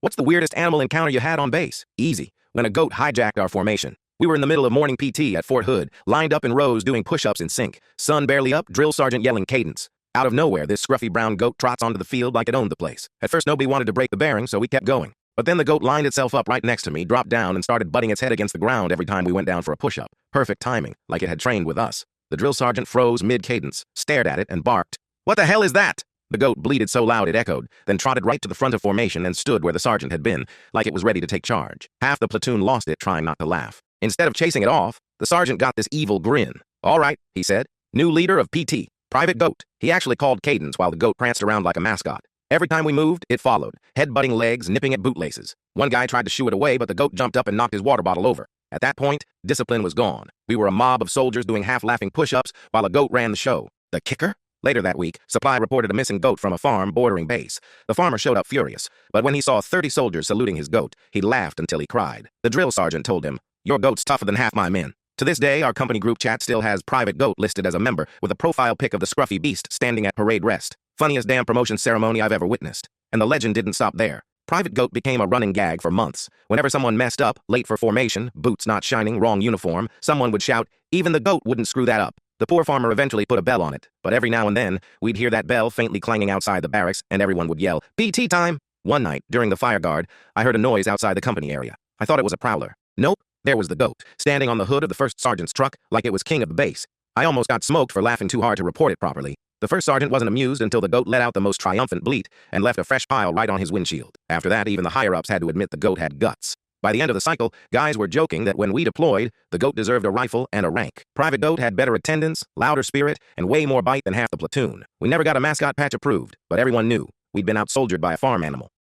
What's the weirdest animal encounter you had on base? Easy. When a goat hijacked our formation. We were in the middle of morning PT at Fort Hood, lined up in rows doing push-ups in sync. Sun barely up, drill sergeant yelling cadence. Out of nowhere, this scruffy brown goat trots onto the field like it owned the place. At first, nobody wanted to break the bearing, so we kept going. But then the goat lined itself up right next to me, dropped down, and started butting its head against the ground every time we went down for a push-up. Perfect timing, like it had trained with us. The drill sergeant froze mid-cadence, stared at it, and barked. "What the hell is that?" The goat bleated so loud it echoed, then trotted right to the front of formation and stood where the sergeant had been, like it was ready to take charge. Half the platoon lost it trying not to laugh. Instead of chasing it off, the sergeant got this evil grin. "All right," he said. "New leader of PT, Private Goat." He actually called cadence while the goat pranced around like a mascot. Every time we moved, it followed, head-butting legs, nipping at bootlaces. One guy tried to shoo it away, but the goat jumped up and knocked his water bottle over. At that point, discipline was gone. We were a mob of soldiers doing half-laughing push-ups while a goat ran the show. The kicker? Later that week, Supply reported a missing goat from a farm bordering base. The farmer showed up furious, but when he saw 30 soldiers saluting his goat, he laughed until he cried. The drill sergeant told him, "Your goat's tougher than half my men." To this day, our company group chat still has Private Goat listed as a member, with a profile pic of the scruffy beast standing at parade rest. Funniest damn promotion ceremony I've ever witnessed. And the legend didn't stop there. Private Goat became a running gag for months. Whenever someone messed up, late for formation, boots not shining, wrong uniform, someone would shout, "Even the goat wouldn't screw that up." The poor farmer eventually put a bell on it, but every now and then, we'd hear that bell faintly clanging outside the barracks, and everyone would yell, "PT time!" One night, during the fire guard, I heard a noise outside the company area. I thought it was a prowler. Nope, there was the goat, standing on the hood of the first sergeant's truck like it was king of the base. I almost got smoked for laughing too hard to report it properly. The first sergeant wasn't amused until the goat let out the most triumphant bleat and left a fresh pile right on his windshield. After that, even the higher-ups had to admit the goat had guts. By the end of the cycle, guys were joking that when we deployed, the goat deserved a rifle and a rank. Private Goat had better attendance, louder spirit, and way more bite than half the platoon. We never got a mascot patch approved, but everyone knew we'd been out-soldiered by a farm animal.